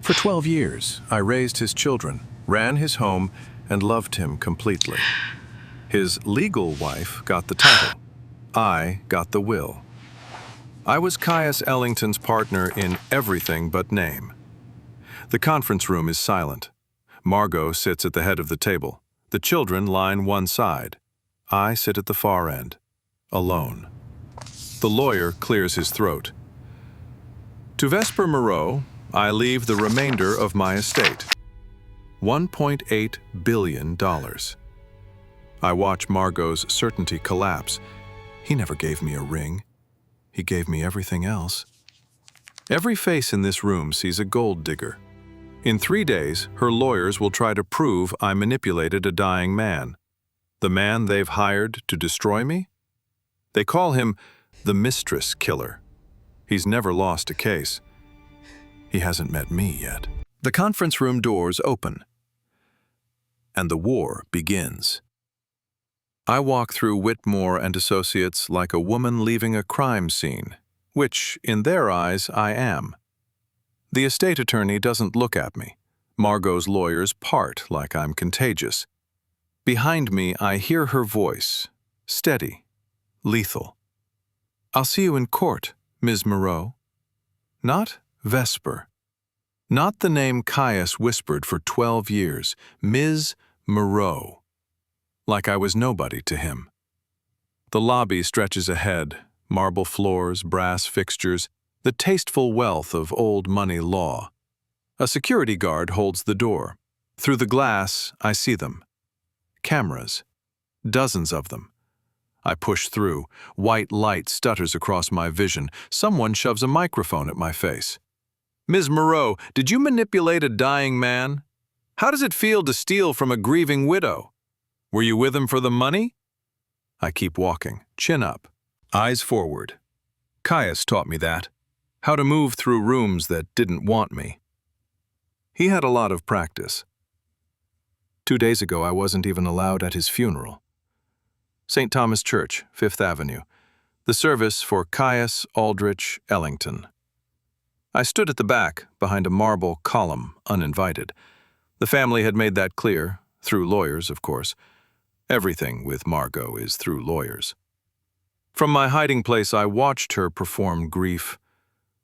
For 12 years, I raised his children, ran his home, and loved him completely. His legal wife got the title. I got the will. I was Caius Ellington's partner in everything but name. The conference room is silent. Margot sits at the head of the table. The children line one side. I sit at the far end, alone. The lawyer clears his throat. To Vesper Moreau, I leave the remainder of my estate. $1.8 billion. I watch Margot's certainty collapse. He never gave me a ring. He gave me everything else. Every face in this room sees a gold digger. In 3 days, her lawyers will try to prove I manipulated a dying man. The man they've hired to destroy me? They call him the Mistress Killer. He's never lost a case. He hasn't met me yet. The conference room doors open, and the war begins. I walk through Whitmore and Associates like a woman leaving a crime scene, which, in their eyes, I am. The estate attorney doesn't look at me. Margot's lawyers part like I'm contagious. Behind me, I hear her voice, steady, lethal. I'll see you in court, Ms. Moreau. Not Vesper. Not the name Caius whispered for 12 years, Ms. Moreau. Like I was nobody to him. The lobby stretches ahead, marble floors, brass fixtures, the tasteful wealth of old money law. A security guard holds the door. Through the glass, I see them. Cameras. Dozens of them. I push through. White light stutters across my vision. Someone shoves a microphone at my face. Ms. Moreau, did you manipulate a dying man? How does it feel to steal from a grieving widow? Were you with him for the money? I keep walking, chin up, eyes forward. Caius taught me that. How to move through rooms that didn't want me. He had a lot of practice. 2 days ago, I wasn't even allowed at his funeral. St. Thomas Church, 5th Avenue. The service for Caius Aldrich Ellington. I stood at the back, behind a marble column, uninvited. The family had made that clear, through lawyers, of course. Everything with Margot is through lawyers. From my hiding place, I watched her perform grief.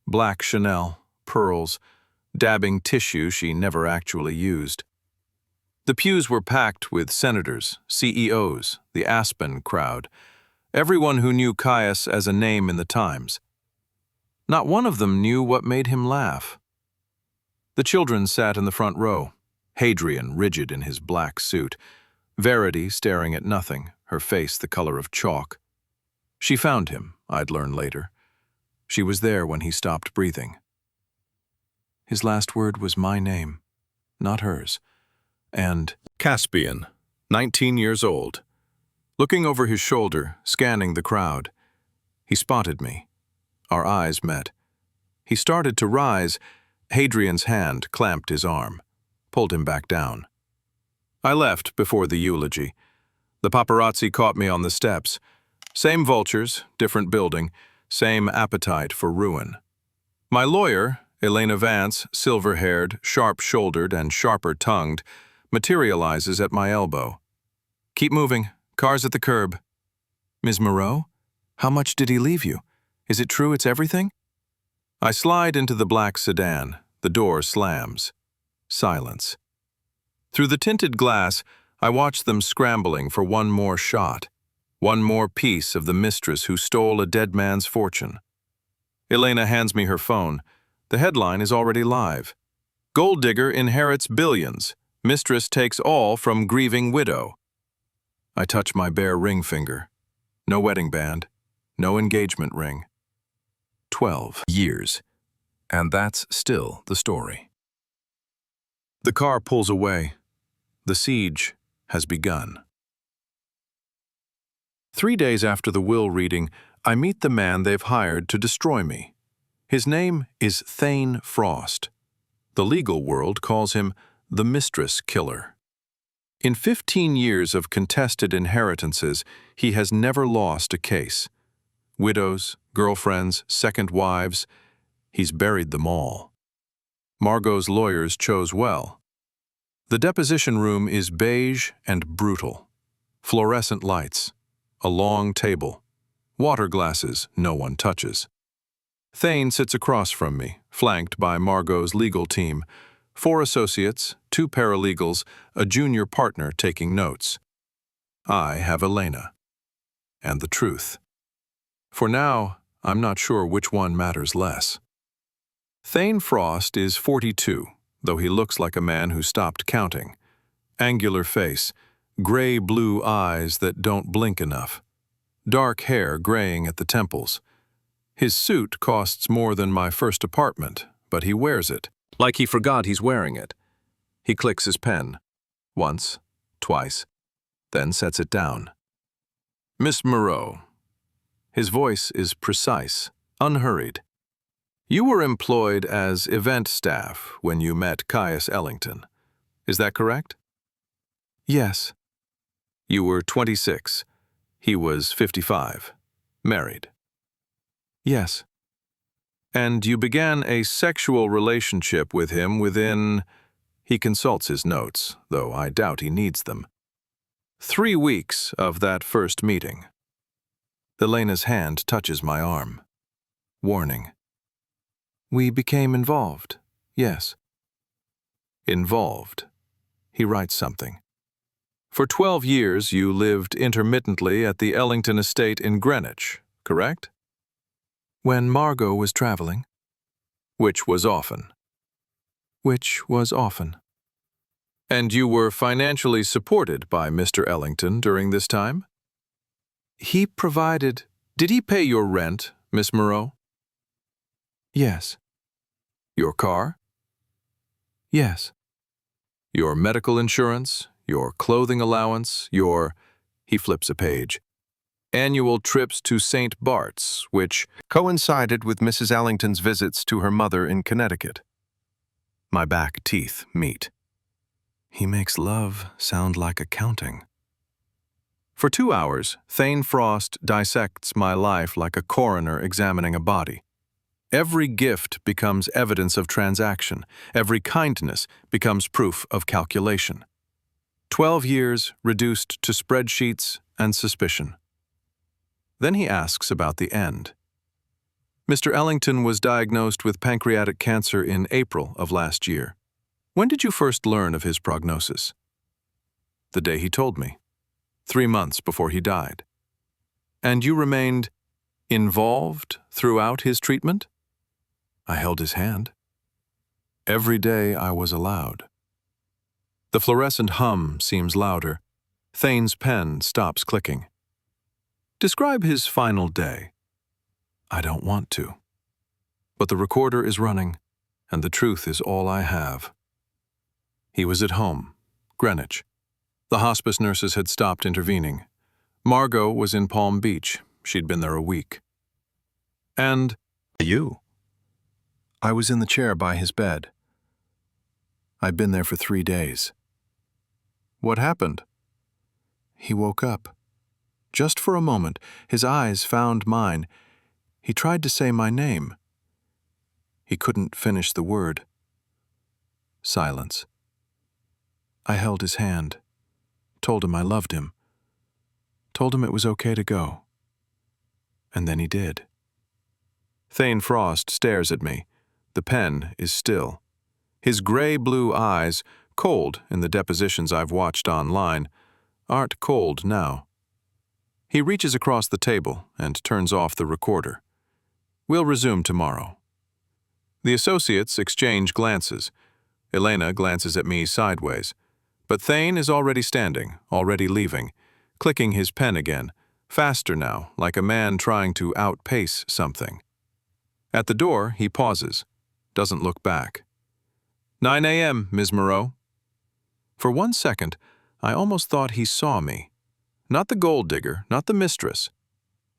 Black Chanel, pearls, dabbing tissue she never actually used. The pews were packed with senators, CEOs, the Aspen crowd, everyone who knew Caius as a name in the Times. Not one of them knew what made him laugh. The children sat in the front row, Hadrian rigid in his black suit, Verity staring at nothing, her face the color of chalk. She found him, I'd learn later. She was there when he stopped breathing. His last word was my name, not hers. And Caspian, 19 years old. Looking over his shoulder, scanning the crowd. He spotted me. Our eyes met. He started to rise. Hadrian's hand clamped his arm, pulled him back down. I left before the eulogy. The paparazzi caught me on the steps. Same vultures, different building, same appetite for ruin. My lawyer, Elena Vance, silver-haired, sharp-shouldered, and sharper-tongued, materializes at my elbow. Keep moving. Car's at the curb. Ms. Moreau? How much did he leave you? Is it true it's everything? I slide into the black sedan. The door slams. Silence. Through the tinted glass, I watch them scrambling for one more shot, one more piece of the mistress who stole a dead man's fortune. Elena hands me her phone. The headline is already live. Gold digger inherits billions. Mistress takes all from grieving widow. I touch my bare ring finger. No wedding band. No engagement ring. 12 years. And that's still the story. The car pulls away. The siege has begun. 3 days after the will reading, I meet the man they've hired to destroy me. His name is Thane Frost. The legal world calls him the Mistress Killer. In 15 years of contested inheritances, he has never lost a case. Widows, girlfriends, second wives, he's buried them all. Margot's lawyers chose well. The deposition room is beige and brutal. Fluorescent lights, a long table, water glasses no one touches. Thane sits across from me, flanked by Margot's legal team, 4 associates, 2 paralegals, a junior partner taking notes. I have Elena. And the truth. For now, I'm not sure which one matters less. Thane Frost is 42, though he looks like a man who stopped counting. Angular face, gray-blue eyes that don't blink enough. Dark hair graying at the temples. His suit costs more than my first apartment, but he wears it. Like he forgot he's wearing it. He clicks his pen. Once, twice, then sets it down. Miss Moreau. His voice is precise, unhurried. You were employed as event staff when you met Caius Ellington. Is that correct? Yes. You were 26. He was 55. Married. Yes. And you began a sexual relationship with him within... He consults his notes, though I doubt he needs them. 3 weeks of that first meeting. Elena's hand touches my arm. Warning. We became involved, yes. Involved. He writes something. For 12 years you lived intermittently at the Ellington estate in Greenwich, correct? When Margot was traveling. Which was often. Which was often. And you were financially supported by Mr. Ellington during this time? He provided... Did he pay your rent, Miss Moreau? Yes. Your car? Yes. Your medical insurance, your clothing allowance, your... He flips a page. Annual trips to St. Bart's, which coincided with Mrs. Ellington's visits to her mother in Connecticut. My back teeth meet. He makes love sound like accounting. For 2 hours, Thane Frost dissects my life like a coroner examining a body. Every gift becomes evidence of transaction. Every kindness becomes proof of calculation. 12 years reduced to spreadsheets and suspicion. Then he asks about the end. Mr. Ellington was diagnosed with pancreatic cancer in April of last year. When did you first learn of his prognosis? The day he told me. 3 months before he died. And you remained involved throughout his treatment? I held his hand. Every day I was allowed. The fluorescent hum seems louder. Thane's pen stops clicking. Describe his final day. I don't want to. But the recorder is running, and the truth is all I have. He was at home, Greenwich. The hospice nurses had stopped intervening. Margot was in Palm Beach. She'd been there a week. And you? I was in the chair by his bed. I'd been there for 3 days. What happened? He woke up. Just for a moment, his eyes found mine. He tried to say my name. He couldn't finish the word. Silence. I held his hand, told him I loved him, told him it was okay to go. And then he did. Thane Frost stares at me. The pen is still. His gray-blue eyes, cold in the depositions I've watched online, aren't cold now. He reaches across the table and turns off the recorder. We'll resume tomorrow. The associates exchange glances. Elena glances at me sideways. But Thane is already standing, already leaving, clicking his pen again, faster now, like a man trying to outpace something. At the door, he pauses, doesn't look back. 9 a.m., Ms. Moreau. For 1 second, I almost thought he saw me. Not the gold digger, not the mistress.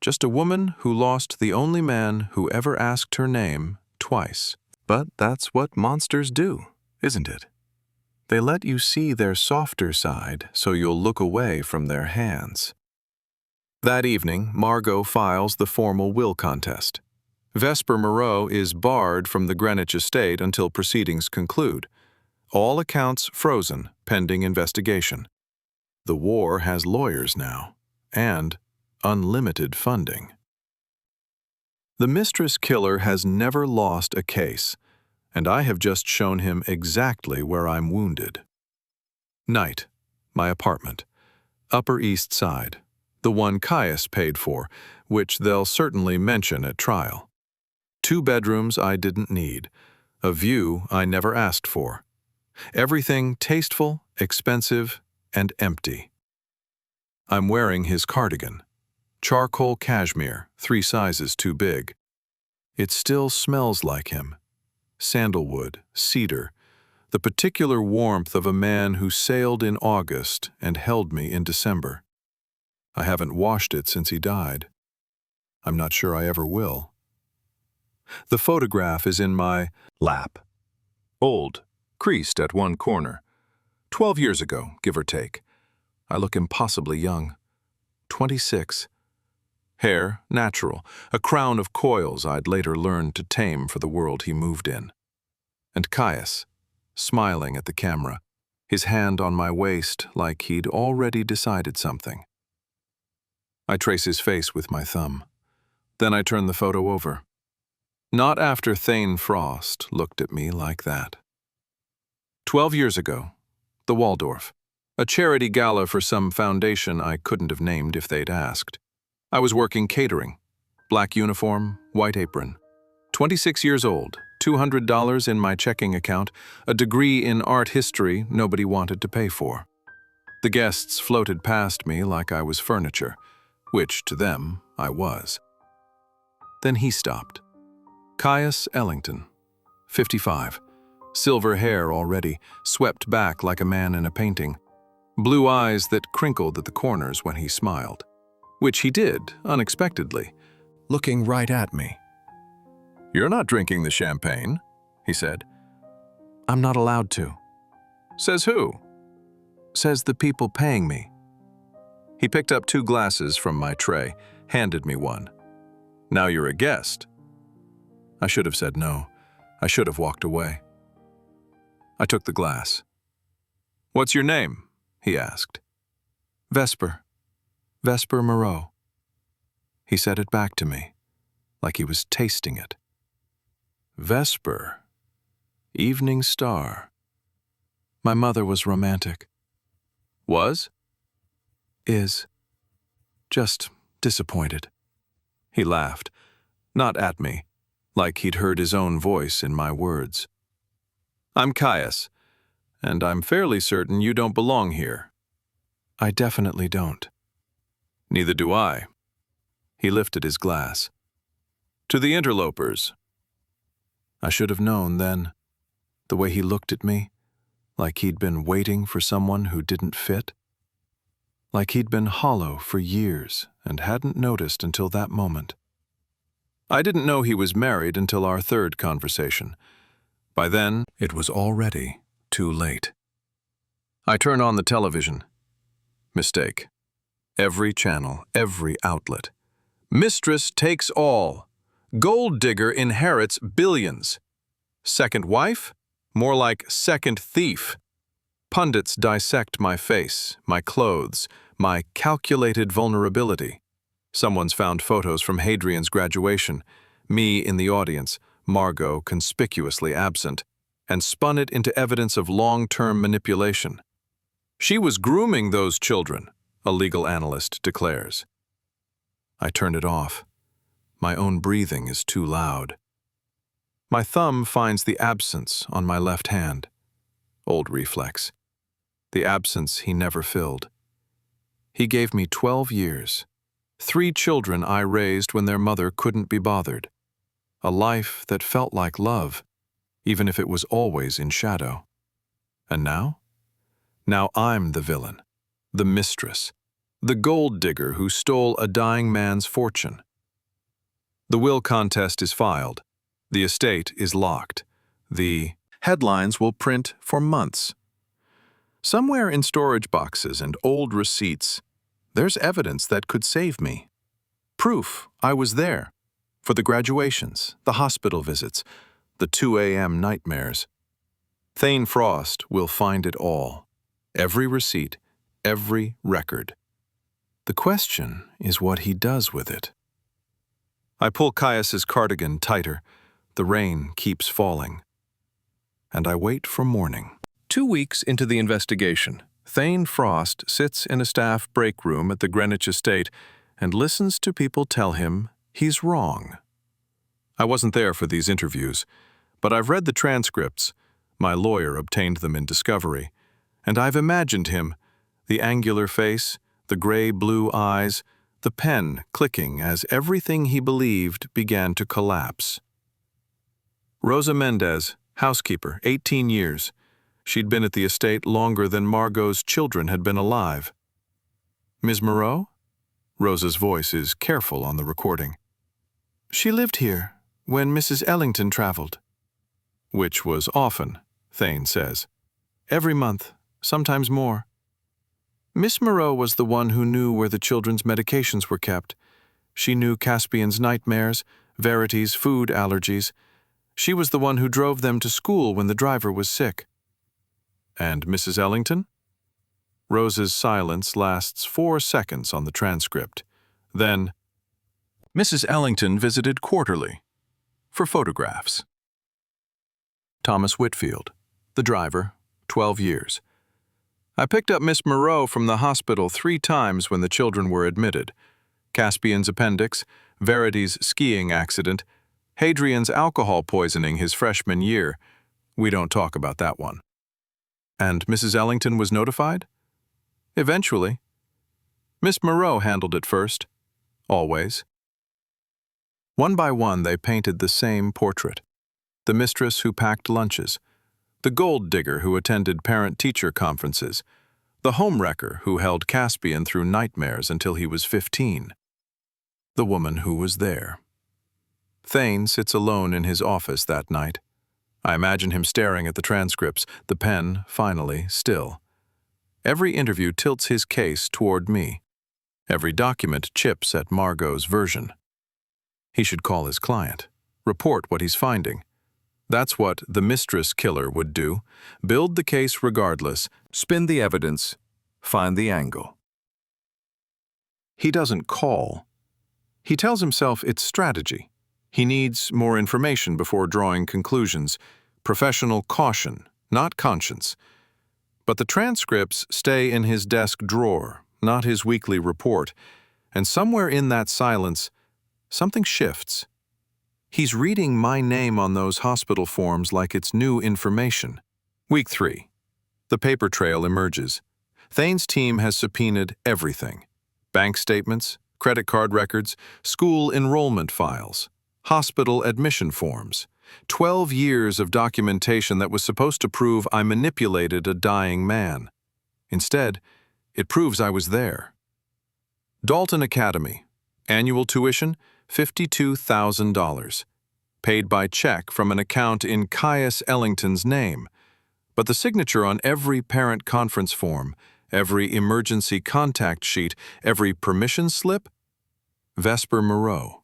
Just a woman who lost the only man who ever asked her name twice. But that's what monsters do, isn't it? They let you see their softer side so you'll look away from their hands. That evening, Margot files the formal will contest. Vesper Moreau is barred from the Greenwich estate until proceedings conclude. All accounts frozen, pending investigation. The war has lawyers now, and unlimited funding. The Mistress Killer has never lost a case, and I have just shown him exactly where I'm wounded. Night, my apartment, Upper East Side, the one Caius paid for, which they'll certainly mention at trial. 2 bedrooms I didn't need, a view I never asked for. Everything tasteful, expensive, and empty. I'm wearing his cardigan, charcoal cashmere, 3 sizes too big. It still smells like him. Sandalwood, cedar, the particular warmth of a man who sailed in August and held me in December. I haven't washed it since he died. I'm not sure I ever will. The photograph is in my lap. Old, creased at one corner. 12 years ago, give or take. I look impossibly young. 26. Hair, natural, a crown of coils I'd later learn to tame for the world he moved in. And Caius, smiling at the camera, his hand on my waist like he'd already decided something. I trace his face with my thumb. Then I turn the photo over. Not after Thane Frost looked at me like that. 12 years ago, the Waldorf, a charity gala for some foundation I couldn't have named if they'd asked. I was working catering, black uniform, white apron. 26 years old, $200 in my checking account, a degree in art history nobody wanted to pay for. The guests floated past me like I was furniture, which to them I was. Then he stopped. Caius Ellington, 55, silver hair already, swept back like a man in a painting, blue eyes that crinkled at the corners when he smiled, which he did unexpectedly, looking right at me. "You're not drinking the champagne," he said. "I'm not allowed to." "Says who?" "Says the people paying me." He picked up 2 glasses from my tray, handed me one. "Now you're a guest." I should have said no. I should have walked away. I took the glass. "What's your name?" he asked. "Vesper. Vesper Moreau." He said it back to me, like he was tasting it. Vesper. Evening star. My mother was romantic. Was? Is. Just disappointed. He laughed, not at me, like he'd heard his own voice in my words. "I'm Caius, and I'm fairly certain you don't belong here." "I definitely don't." "Neither do I." He lifted his glass. "To the interlopers." I should have known then, the way he looked at me, like he'd been waiting for someone who didn't fit. Like he'd been hollow for years and hadn't noticed until that moment. I didn't know he was married until our 3rd conversation. By then, it was already too late. I turned on the television. Mistake. Every channel, every outlet. Mistress takes all. Gold digger inherits billions. Second wife? More like second thief. Pundits dissect my face, my clothes, my calculated vulnerability. Someone's found photos from Hadrian's graduation, me in the audience, Margot conspicuously absent, and spun it into evidence of long-term manipulation. She was grooming those children, a legal analyst declares. I turned it off. My own breathing is too loud. My thumb finds the absence on my left hand. Old reflex. The absence he never filled. He gave me 12 years. 3 children I raised when their mother couldn't be bothered. A life that felt like love, even if it was always in shadow. And now? Now I'm the villain, the mistress, the gold digger who stole a dying man's fortune. The will contest is filed. The estate is locked. The headlines will print for months. Somewhere in storage boxes and old receipts, there's evidence that could save me. Proof I was there. For the graduations, the hospital visits, the 2 a.m. nightmares. Thane Frost will find it all. Every receipt, every record. The question is what he does with it. I pull Caius's cardigan tighter. The rain keeps falling. And I wait for morning. 2 weeks into the investigation, Thane Frost sits in a staff break room at the Greenwich estate and listens to people tell him he's wrong. I wasn't there for these interviews, but I've read the transcripts. My lawyer obtained them in discovery, and I've imagined him, the angular face, the gray-blue eyes, the pen clicking as everything he believed began to collapse. Rosa Mendez, housekeeper, 18 years. She'd been at the estate longer than Margot's children had been alive. Ms. Moreau? Rosa's voice is careful on the recording. She lived here when Mrs. Ellington traveled. Which was often, Thane says. Every month, sometimes more. Miss Moreau was the one who knew where the children's medications were kept. She knew Caspian's nightmares, Verity's food allergies. She was the one who drove them to school when the driver was sick. And Mrs. Ellington? Rosa's silence lasts 4 seconds on the transcript. Then, Mrs. Ellington visited quarterly, for photographs. Thomas Whitfield, the driver, 12 years. I picked up Miss Moreau from the hospital 3 times when the children were admitted. Caspian's appendix, Verity's skiing accident, Hadrian's alcohol poisoning his freshman year. We don't talk about that one. And Mrs. Ellington was notified? Eventually. Miss Moreau handled it first. Always. One by one they painted the same portrait. The mistress who packed lunches, the gold digger who attended parent-teacher conferences, the homewrecker who held Caspian through nightmares until he was 15, the woman who was there. Thane sits alone in his office that night. I imagine him staring at the transcripts, the pen, finally, still. Every interview tilts his case toward me. Every document chips at Margot's version. He should call his client, report what he's finding. That's what the Mistress Killer would do. Build the case regardless, spin the evidence, find the angle. He doesn't call. He tells himself it's strategy. He needs more information before drawing conclusions. Professional caution, not conscience. But the transcripts stay in his desk drawer, not his weekly report. And somewhere in that silence, something shifts. He's reading my name on those hospital forms like it's new information. Week 3. The paper trail emerges. Thane's team has subpoenaed everything. Bank statements, credit card records, school enrollment files, hospital admission forms. 12 years of documentation that was supposed to prove I manipulated a dying man. Instead, it proves I was there. Dalton Academy. Annual tuition, $52,000. Paid by check from an account in Caius Ellington's name. But the signature on every parent conference form, every emergency contact sheet, every permission slip? Vesper Moreau.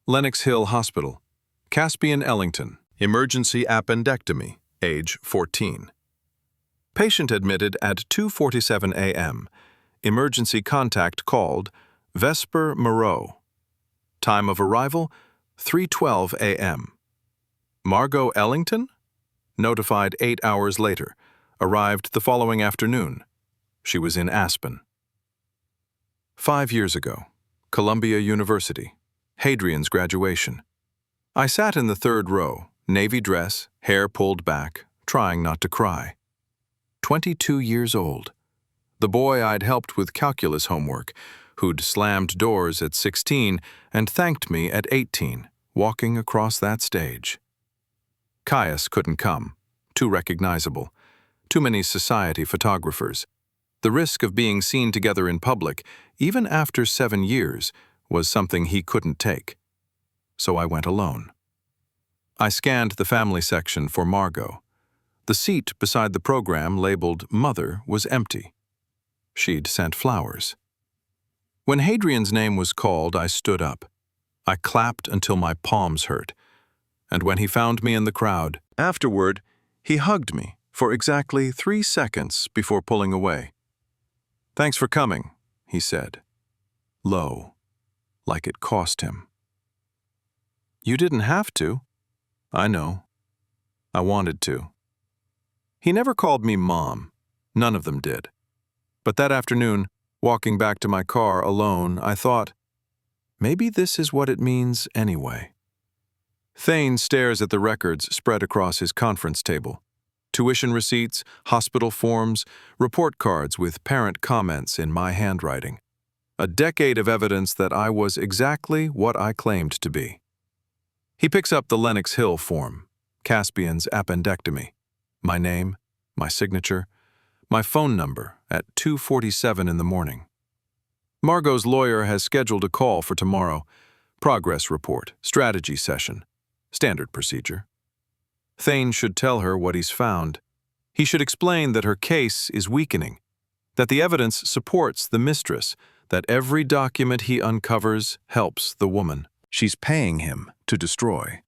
Lenox Hill Hospital. Caspian Ellington. Emergency appendectomy, age 14. Patient admitted at 2:47 a.m. Emergency contact called Vesper Moreau. Time of arrival, 3:12 a.m. Margot Ellington? Notified 8 hours later. Arrived the following afternoon. She was in Aspen. 5 years ago, Columbia University. Hadrian's graduation. I sat in the 3rd row, navy dress, hair pulled back, trying not to cry. 22 years old. The boy I'd helped with calculus homework, who'd slammed doors at 16 and thanked me at 18, walking across that stage. Caius couldn't come. Too recognizable. Too many society photographers. The risk of being seen together in public, even after 7 years, was something he couldn't take. So I went alone. I scanned the family section for Margot. The seat beside the program labeled Mother was empty. She'd sent flowers. When Hadrian's name was called, I stood up. I clapped until my palms hurt, and when he found me in the crowd, afterward, he hugged me for exactly 3 seconds before pulling away. "Thanks for coming," he said, low, like it cost him. "You didn't have to." "I know. I wanted to." He never called me Mom. None of them did. But that afternoon, walking back to my car alone, I thought, maybe this is what it means anyway. Thane stares at the records spread across his conference table. Tuition receipts, hospital forms, report cards with parent comments in my handwriting. A decade of evidence that I was exactly what I claimed to be. He picks up the Lenox Hill form, Caspian's appendectomy, my name, my signature, my phone number at 2:47 in the morning. Margot's lawyer has scheduled a call for tomorrow. Progress report, strategy session, standard procedure. Thane should tell her what he's found. He should explain that her case is weakening, that the evidence supports the mistress, that every document he uncovers helps the woman she's paying him to destroy.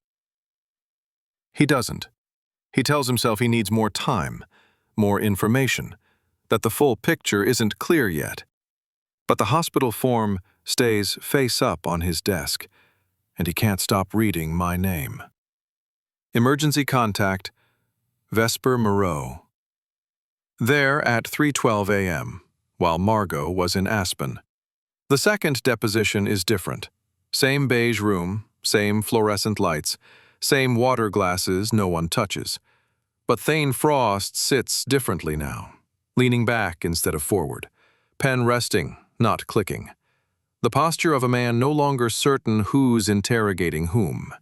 He doesn't. He tells himself he needs more time, more information, that the full picture isn't clear yet. But the hospital form stays face up on his desk, and he can't stop reading my name. Emergency contact, Vesper Moreau. There at 3:12 a.m., while Margot was in Aspen. The second deposition is different. Same beige room, same fluorescent lights, same water glasses no one touches. But Thane Frost sits differently now, leaning back instead of forward, pen resting, not clicking. The posture of a man no longer certain who's interrogating whom.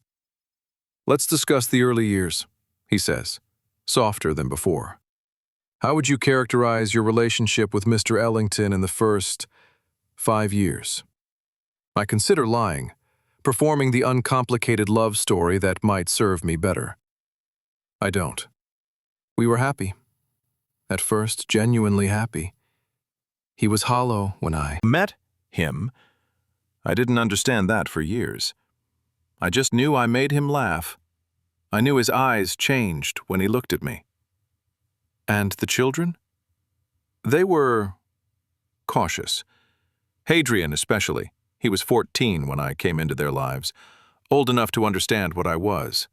"Let's discuss the early years," he says, softer than before. "How would you characterize your relationship with Mr. Ellington in the first 5 years?" I consider lying, performing the uncomplicated love story that might serve me better. I don't. We were happy. At first, genuinely happy. He was hollow when I met him. I didn't understand that for years. I just knew I made him laugh. I knew his eyes changed when he looked at me. And the children? They were cautious. Hadrian especially. He was 14 when I came into their lives, old enough to understand what I was,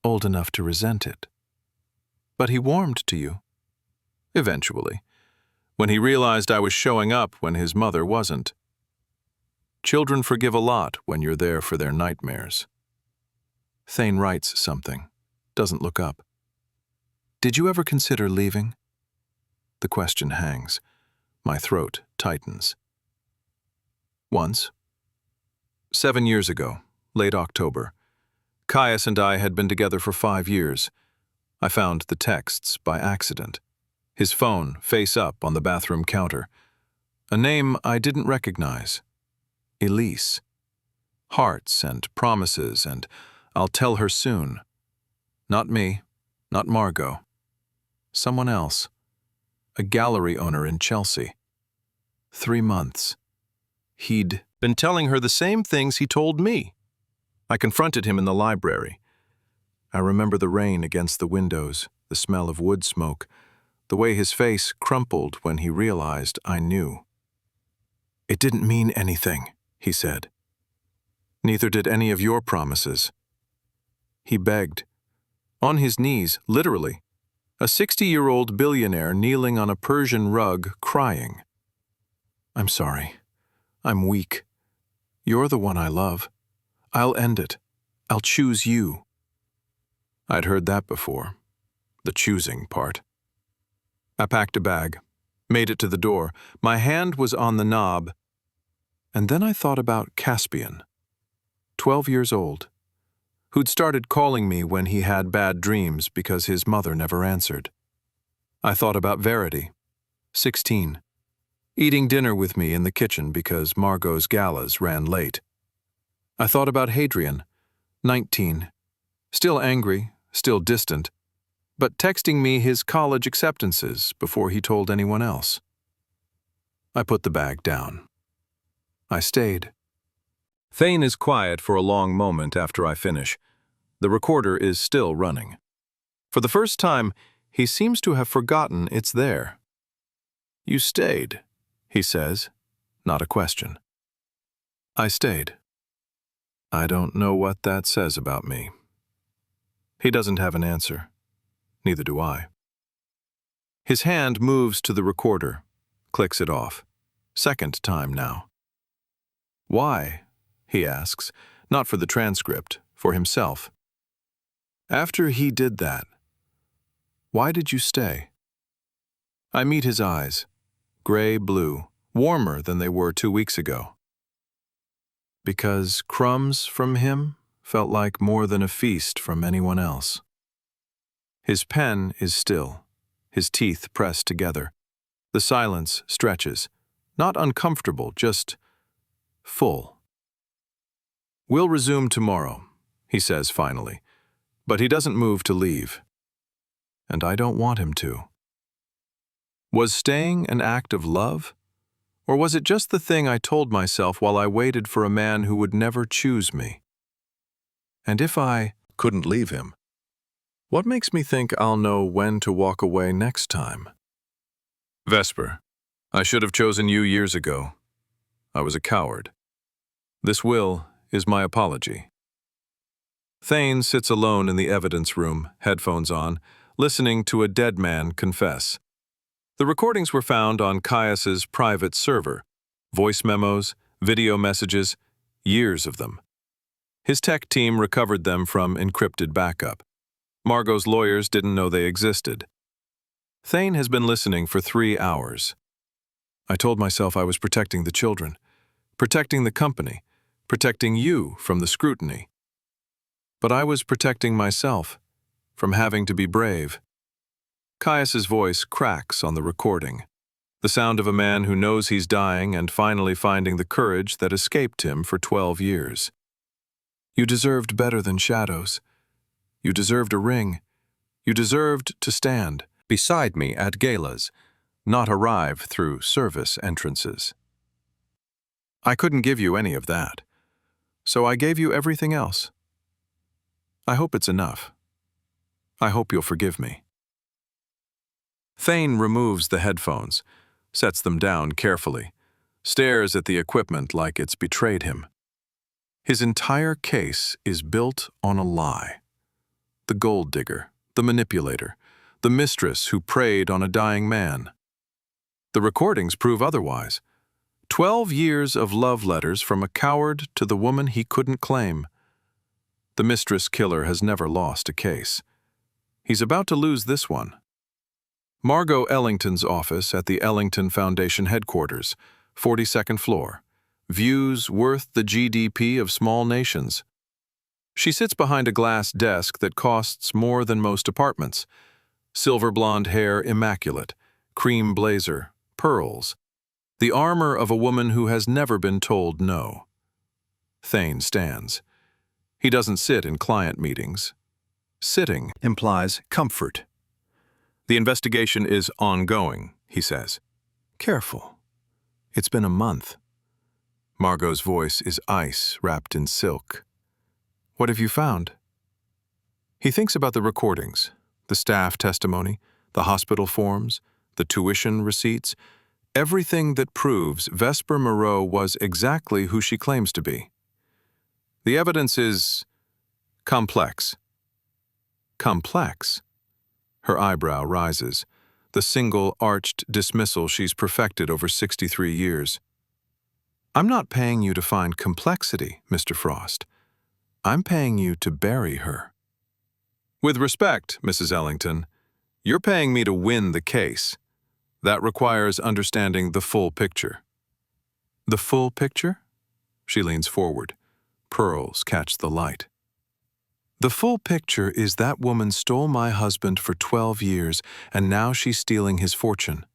old enough to resent it. But he warmed to you. Eventually, when he realized I was showing up when his mother wasn't. Children forgive a lot when you're there for their nightmares. Thane writes something, doesn't look up. "Did you ever consider leaving?" The question hangs. My throat tightens. Once. 7 years ago, late October. Caius and I had been together for 5 years. I found the texts by accident. His phone face up on the bathroom counter. A name I didn't recognize. Elise. Hearts and promises and "I'll tell her soon." Not me, not Margot. Someone else. A gallery owner in Chelsea. 3 months. He'd been telling her the same things he told me. I confronted him in the library. I remember the rain against the windows, the smell of wood smoke, the way his face crumpled when he realized I knew. "It didn't mean anything," he said. "Neither did any of your promises." He begged. On his knees, literally. A 60-year-old billionaire kneeling on a Persian rug, crying. "I'm sorry. I'm weak. You're the one I love. I'll end it. I'll choose you." I'd heard that before. The choosing part. I packed a bag, made it to the door. My hand was on the knob. And then I thought about Caspian, 12 years old, who'd started calling me when he had bad dreams because his mother never answered. I thought about Verity, 16, eating dinner with me in the kitchen because Margot's galas ran late. I thought about Hadrian, 19, still angry, still distant, but texting me his college acceptances before he told anyone else. I put the bag down. I stayed. Thane is quiet for a long moment after I finish. The recorder is still running. For the first time, he seems to have forgotten it's there. "You stayed," he says, not a question. I stayed. I don't know what that says about me. He doesn't have an answer. Neither do I. His hand moves to the recorder, clicks it off. Second time now. "Why?" he asks, not for the transcript, for himself. After he did that, why did you stay? I meet his eyes, gray-blue, warmer than they were 2 weeks ago. Because crumbs from him felt like more than a feast from anyone else. His pen is still, his teeth pressed together. The silence stretches, not uncomfortable, just full. "We'll resume tomorrow," he says finally, but he doesn't move to leave. And I don't want him to. Was staying an act of love? Or was it just the thing I told myself while I waited for a man who would never choose me? And if I couldn't leave him, what makes me think I'll know when to walk away next time? Vesper, I should have chosen you years ago. I was a coward. This will is my apology. Thane sits alone in the evidence room, headphones on, listening to a dead man confess. The recordings were found on Caius's private server. Voice memos, video messages, years of them. His tech team recovered them from encrypted backup. Margot's lawyers didn't know they existed. Thane has been listening for 3 hours. I told myself I was protecting the children, protecting the company, protecting you from the scrutiny. But I was protecting myself from having to be brave. Caius's voice cracks on the recording, the sound of a man who knows he's dying and finally finding the courage that escaped him for 12 years. You deserved better than shadows. You deserved a ring. You deserved to stand beside me at galas, not arrive through service entrances. I couldn't give you any of that, so I gave you everything else. I hope it's enough. I hope you'll forgive me. Thane removes the headphones, sets them down carefully, stares at the equipment like it's betrayed him. His entire case is built on a lie. The gold digger, the manipulator, the mistress who preyed on a dying man. The recordings prove otherwise. 12 years of love letters from a coward to the woman he couldn't claim. The Mistress Killer has never lost a case. He's about to lose this one. Margot Ellington's office at the Ellington Foundation headquarters, 42nd floor. Views worth the GDP of small nations. She sits behind a glass desk that costs more than most apartments. Silver blonde hair immaculate, cream blazer, pearls. The armor of a woman who has never been told no. Thane stands. He doesn't sit in client meetings. Sitting implies comfort. The investigation is ongoing, he says. Careful. It's been a month. Margot's voice is ice wrapped in silk. What have you found? He thinks about the recordings, the staff testimony, the hospital forms, the tuition receipts, everything that proves Vesper Moreau was exactly who she claims to be. The evidence is complex. Complex? Her eyebrow rises, the single arched dismissal she's perfected over 63 years. I'm not paying you to find complexity, Mr. Frost. I'm paying you to bury her. With respect, Mrs. Ellington, you're paying me to win the case. That requires understanding the full picture. The full picture? She leans forward. Pearls catch the light. The full picture is that woman stole my husband for 12 years, and now she's stealing his fortune.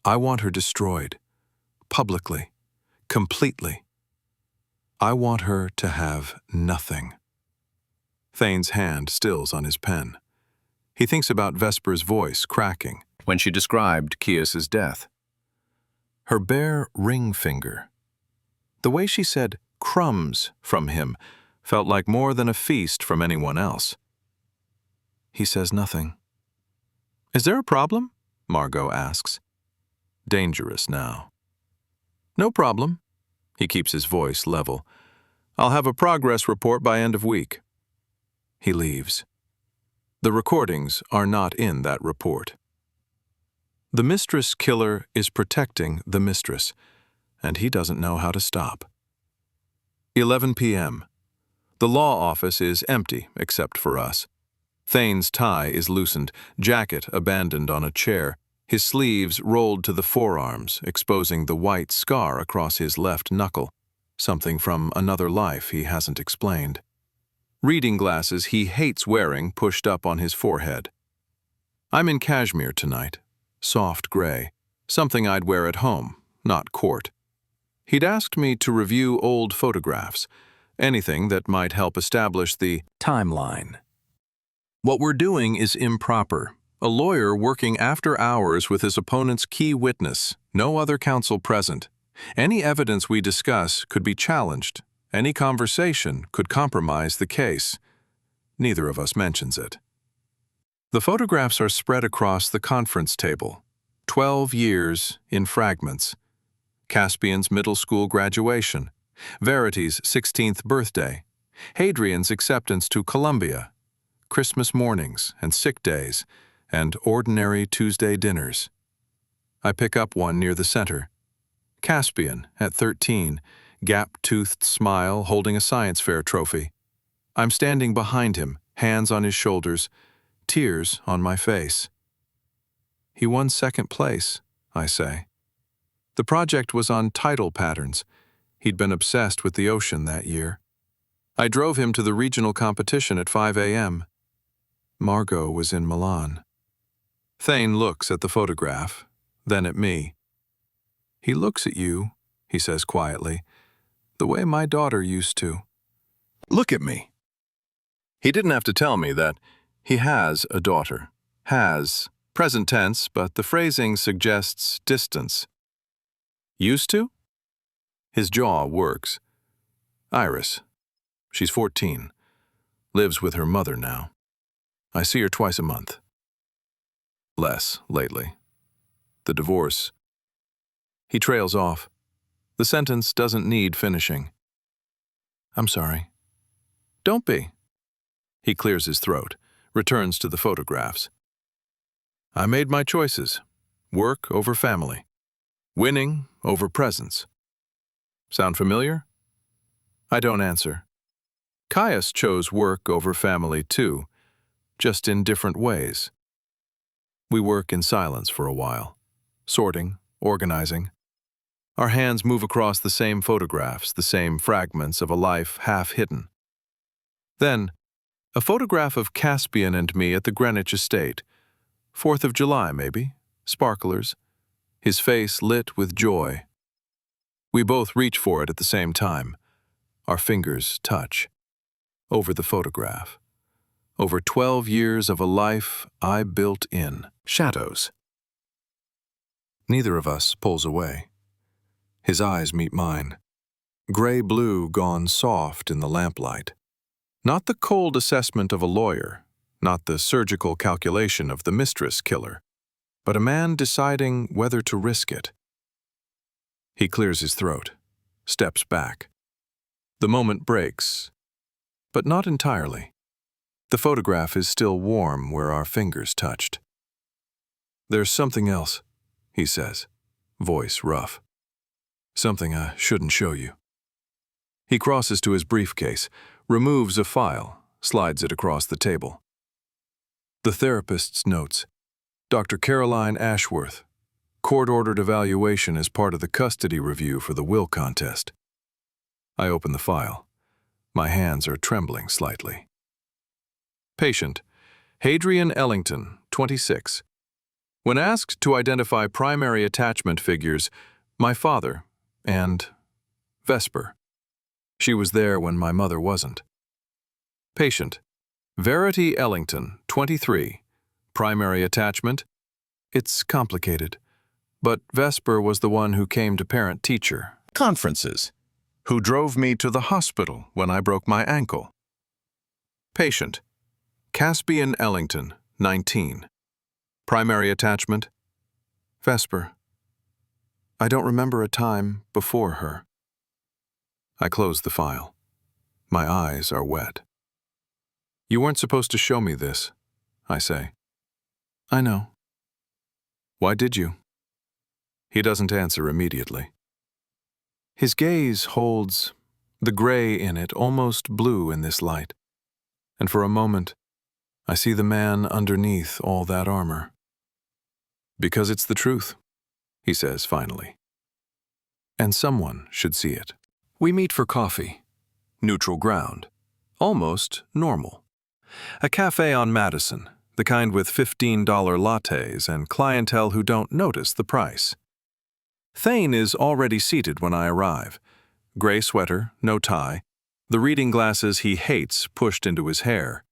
I want her destroyed. Publicly. Completely. I want her to have nothing. Thane's hand stills on his pen. He thinks about Vesper's voice cracking when she described Caius's death. Her bare ring finger. The way she said, crumbs from him felt like more than a feast from anyone else. He says nothing. "Is there a problem?" Margot asks. Dangerous now. "No problem." He keeps his voice level. "I'll have a progress report by end of week." He leaves. The recordings are not in that report. The Mistress Killer is protecting the mistress, and he doesn't know how to stop. 11 p.m. The law office is empty except for us. Thane's tie is loosened, jacket abandoned on a chair, his sleeves rolled to the forearms, exposing the white scar across his left knuckle, something from another life he hasn't explained. Reading glasses he hates wearing pushed up on his forehead. I'm in cashmere tonight, soft gray, something I'd wear at home, not court. He'd asked me to review old photographs, anything that might help establish the timeline. What we're doing is improper. A lawyer working after hours with his opponent's key witness, no other counsel present. Any evidence we discuss could be challenged. Any conversation could compromise the case. Neither of us mentions it. The photographs are spread across the conference table. 12 years in fragments. Caspian's middle school graduation, Verity's 16th birthday, Hadrian's acceptance to Columbia, Christmas mornings and sick days, and ordinary Tuesday dinners. I pick up one near the center. Caspian, at 13, gap-toothed smile holding a science fair trophy. I'm standing behind him, hands on his shoulders, tears on my face. He won second place, I say. The project was on tidal patterns. He'd been obsessed with the ocean that year. I drove him to the regional competition at 5 a.m. Margot was in Milan. Thane looks at the photograph, then at me. "He looks at you," he says quietly, "the way my daughter used to." Look at me. He didn't have to tell me that he has a daughter. Has, present tense, but the phrasing suggests distance. Used to? His jaw works. Iris. She's 14. Lives with her mother now. I see her twice a month. Less lately. The divorce. He trails off. The sentence doesn't need finishing. I'm sorry. Don't be. He clears his throat, returns to the photographs. I made my choices. Work over family. Winning over presence. Sound familiar? I don't answer. Caius chose work over family too, just in different ways. We work in silence for a while, sorting, organizing. Our hands move across the same photographs, the same fragments of a life half hidden. Then, a photograph of Caspian and me at the Greenwich estate. 4th of July, maybe, sparklers, his face lit with joy. We both reach for it at the same time. Our fingers touch. Over the photograph. Over 12 years of a life I built in shadows. Neither of us pulls away. His eyes meet mine. Gray-blue gone soft in the lamplight. Not the cold assessment of a lawyer, not the surgical calculation of the Mistress Killer, but a man deciding whether to risk it. He clears his throat, steps back. The moment breaks, but not entirely. The photograph is still warm where our fingers touched. There's something else, he says, voice rough. Something I shouldn't show you. He crosses to his briefcase, removes a file, slides it across the table. The therapist's notes. Dr. Caroline Ashworth. Court-ordered evaluation as part of the custody review for the will contest. I open the file. My hands are trembling slightly. Patient, Hadrian Ellington, 26. When asked to identify primary attachment figures, my father and Vesper. She was there when my mother wasn't. Patient, Verity Ellington, 23. Primary attachment? It's complicated. But Vesper was the one who came to parent-teacher conferences. Who drove me to the hospital when I broke my ankle? Patient: Caspian Ellington, 19. Primary attachment: Vesper. I don't remember a time before her. I close the file. My eyes are wet. You weren't supposed to show me this, I say. I know. Why did you? He doesn't answer immediately. His gaze holds the gray in it, almost blue in this light. And for a moment, I see the man underneath all that armor. Because it's the truth, he says finally. And someone should see it. We meet for coffee. Neutral ground. Almost normal. A cafe on Madison, the kind with $15 lattes and clientele who don't notice the price. Thane is already seated when I arrive. Gray sweater, no tie, the reading glasses he hates pushed into his hair.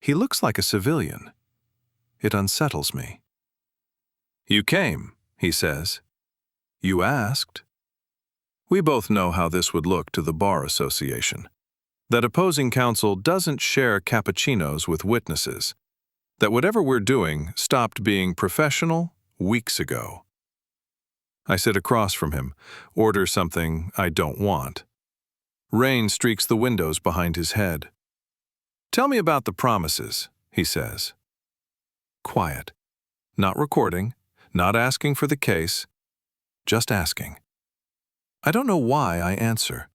He looks like a civilian. It unsettles me. You came, he says. You asked. We both know how this would look to the Bar Association. That opposing counsel doesn't share cappuccinos with witnesses. That whatever we're doing stopped being professional weeks ago. I sit across from him, order something I don't want. Rain streaks the windows behind his head. Tell me about the promises, he says. Quiet. Not recording, not asking for the case, just asking. I don't know why I answer.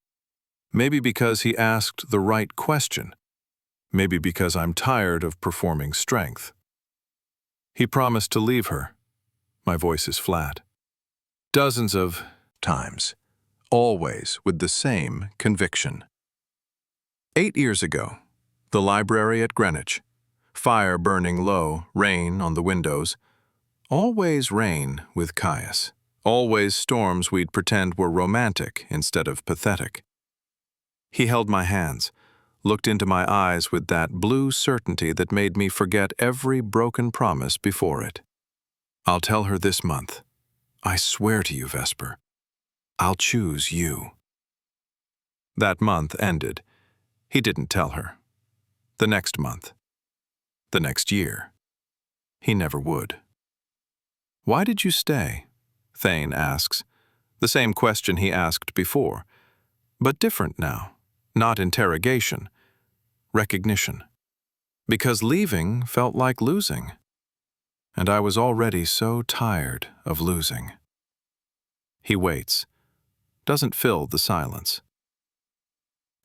Maybe because he asked the right question. Maybe because I'm tired of performing strength. He promised to leave her. My voice is flat. Dozens of times. Always with the same conviction. 8 years ago, the library at Greenwich. Fire burning low, rain on the windows. Always rain with Caius. Always storms we'd pretend were romantic instead of pathetic. He held my hands, looked into my eyes with that blue certainty that made me forget every broken promise before it. I'll tell her this month. I swear to you, Vesper. I'll choose you. That month ended. He didn't tell her. The next month. The next year. He never would. Why did you stay? Thane asks. The same question he asked before, but different now. Not interrogation. Recognition. Because leaving felt like losing. And I was already so tired of losing. He waits. Doesn't fill the silence.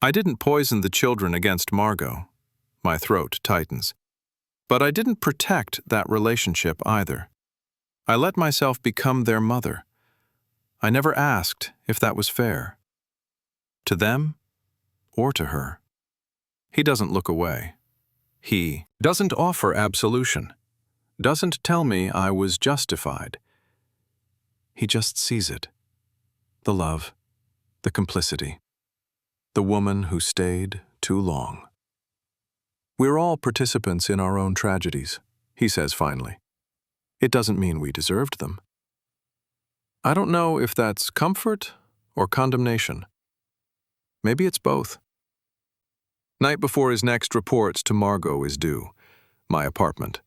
I didn't poison the children against Margot. My throat tightens. But I didn't protect that relationship either. I let myself become their mother. I never asked if that was fair. To them or to her. He doesn't look away. He doesn't offer absolution. Doesn't tell me I was justified. He just sees it. The love, the complicity, the woman who stayed too long. We're all participants in our own tragedies, he says finally. It doesn't mean we deserved them. I don't know if that's comfort or condemnation. Maybe it's both. Night before his next report to Margot is due. My apartment.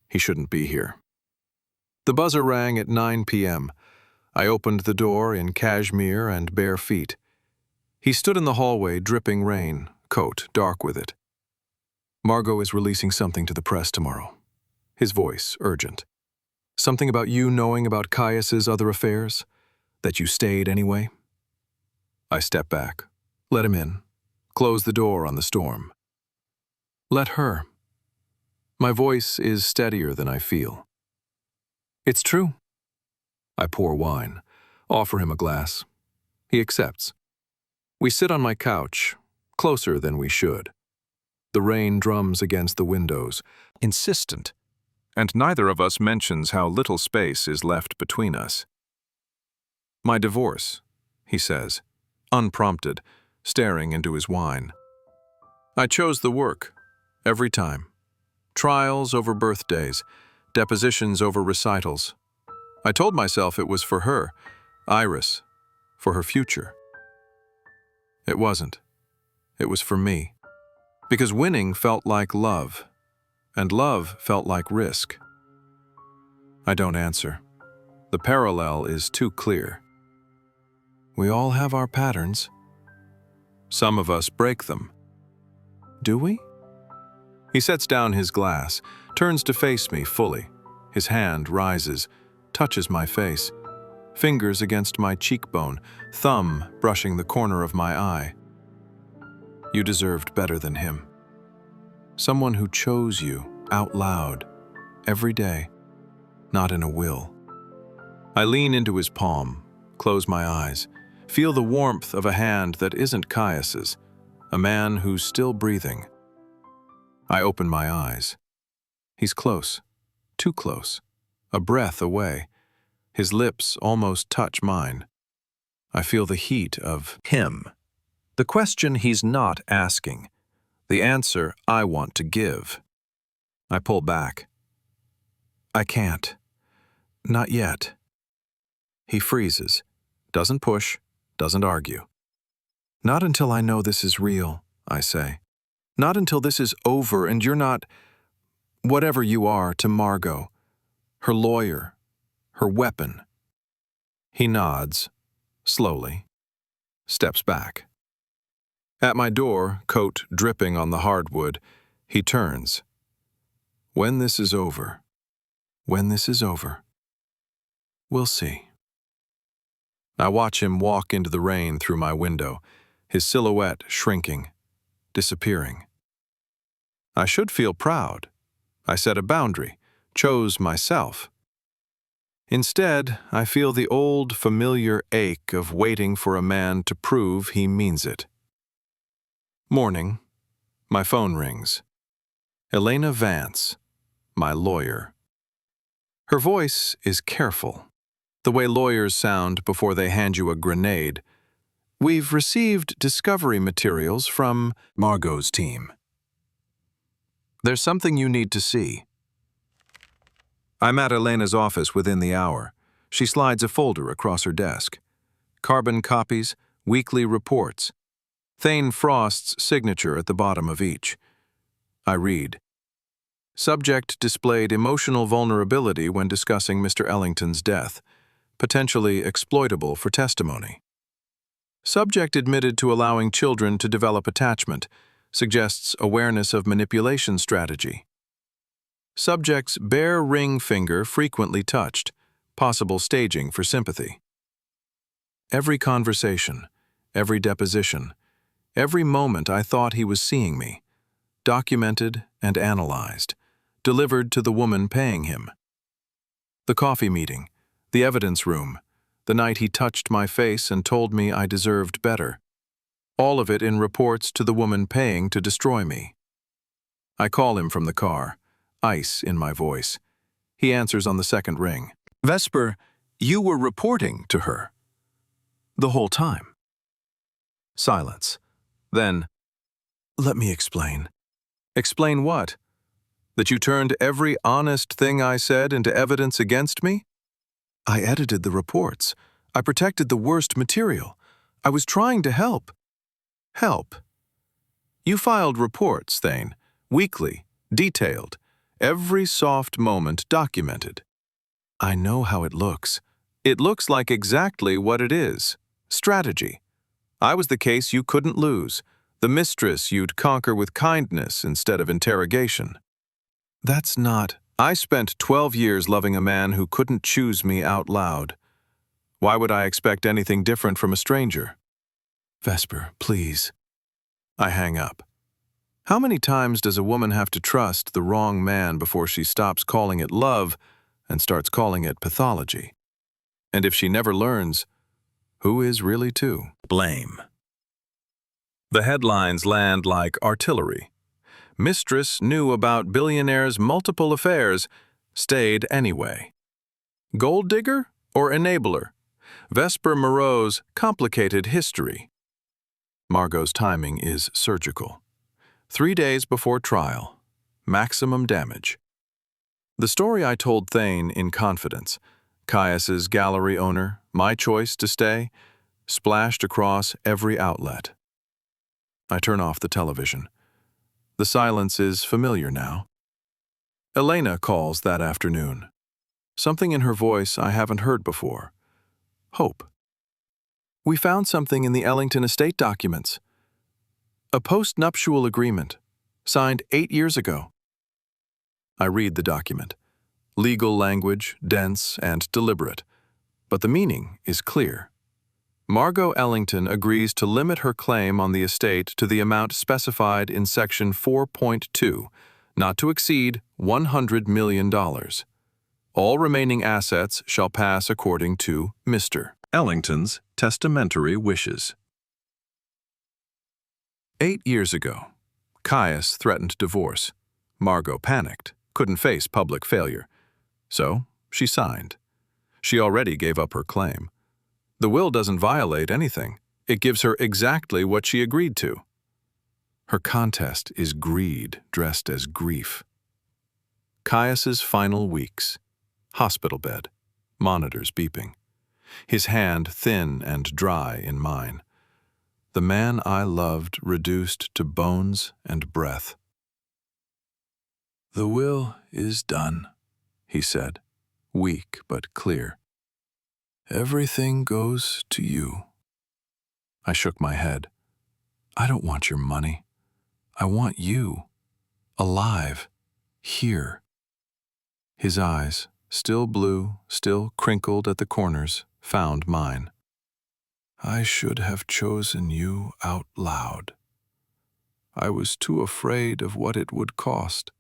He shouldn't be here. The buzzer rang at 9 p.m. I opened the door in cashmere and bare feet. He stood in the hallway, dripping rain, coat dark with it. Margot is releasing something to the press tomorrow. His voice urgent. Something about you knowing about Caius's other affairs? That you stayed anyway? I step back, let him in, close the door on the storm. Let her. My voice is steadier than I feel. It's true. I pour wine, offer him a glass. He accepts. We sit on my couch, closer than we should. The rain drums against the windows, insistent, and neither of us mentions how little space is left between us. My divorce, he says, unprompted, staring into his wine. I chose the work, every time. Trials over birthdays, depositions over recitals. I told myself it was for her, Iris, for her future. It wasn't. It was for me. Because winning felt like love, and love felt like risk. I don't answer. The parallel is too clear. We all have our patterns. Some of us break them. Do we? He sets down his glass, turns to face me fully. His hand rises, touches my face, fingers against my cheekbone, thumb brushing the corner of my eye. You deserved better than him. Someone who chose you out loud, every day, not in a will. I lean into his palm, close my eyes, feel the warmth of a hand that isn't Caius's, a man who's still breathing. I open my eyes. He's close, too close, a breath away. His lips almost touch mine. I feel the heat of him. The question he's not asking. The answer I want to give. I pull back. I can't. Not yet. He freezes. Doesn't push. Doesn't argue. Not until I know this is real, I say. Not until this is over and you're not whatever you are to Margot, her lawyer, her weapon. He nods, slowly, steps back. At my door, coat dripping on the hardwood, he turns. When this is over, we'll see. I watch him walk into the rain through my window, his silhouette shrinking, disappearing. I should feel proud. I set a boundary, chose myself. Instead, I feel the old, familiar ache of waiting for a man to prove he means it. Morning. My phone rings. Elena Vance, my lawyer. Her voice is careful, the way lawyers sound before they hand you a grenade. We've received discovery materials from Margot's team. There's something you need to see. I'm at Elena's office within the hour. She slides a folder across her desk. Carbon copies, weekly reports. Thane Frost's signature at the bottom of each. I read. Subject displayed emotional vulnerability when discussing Mr. Ellington's death, potentially exploitable for testimony. Subject admitted to allowing children to develop attachment, suggests awareness of manipulation strategy. Subject's bare ring finger frequently touched, possible staging for sympathy. Every conversation, every deposition, every moment I thought he was seeing me, documented and analyzed, delivered to the woman paying him. The coffee meeting, the evidence room, the night he touched my face and told me I deserved better. All of it in reports to the woman paying to destroy me. I call him from the car, ice in my voice. He answers on the second ring. Vesper, you were reporting to her. The whole time. Silence. Then, let me explain. Explain what? That you turned every honest thing I said into evidence against me? I edited the reports. I protected the worst material. I was trying to help. Help. You filed reports, Thane, weekly, detailed, every soft moment documented. I know how it looks. It looks like exactly what it is. Strategy. I was the case you couldn't lose, the mistress you'd conquer with kindness instead of interrogation. That's not. I spent 12 years loving a man who couldn't choose me out loud. Why would I expect anything different from a stranger? Vesper, please. I hang up. How many times does a woman have to trust the wrong man before she stops calling it love and starts calling it pathology? And if she never learns, who is really to blame? The headlines land like artillery. Mistress knew about Billionaire's multiple affairs, stayed anyway. Gold digger or enabler? Vesper Moreau's complicated history. Margot's timing is surgical. 3 days before trial. Maximum damage. The story I told Thane in confidence, Caius's gallery owner, my choice to stay, splashed across every outlet. I turn off the television. The silence is familiar now. Elena calls that afternoon. Something in her voice I haven't heard before. Hope. We found something in the Ellington estate documents. A post-nuptial agreement, signed 8 years ago. I read the document. Legal language, dense and deliberate. But the meaning is clear. Margot Ellington agrees to limit her claim on the estate to the amount specified in Section 4.2, not to exceed $100 million. All remaining assets shall pass according to Mr. Ellington's testamentary wishes. 8 years ago, Caius threatened divorce. Margot panicked, couldn't face public failure. So, she signed. She already gave up her claim. The will doesn't violate anything. It gives her exactly what she agreed to. Her contest is greed dressed as grief. Caius's final weeks. Hospital bed. Monitors beeping. His hand thin and dry in mine. The man I loved reduced to bones and breath. "The will is done," he said, weak but clear. "Everything goes to you." I shook my head. "I don't want your money. I want you. Alive. Here." His eyes, still blue, still crinkled at the corners, found mine. "I should have chosen you out loud. I was too afraid of what it would cost.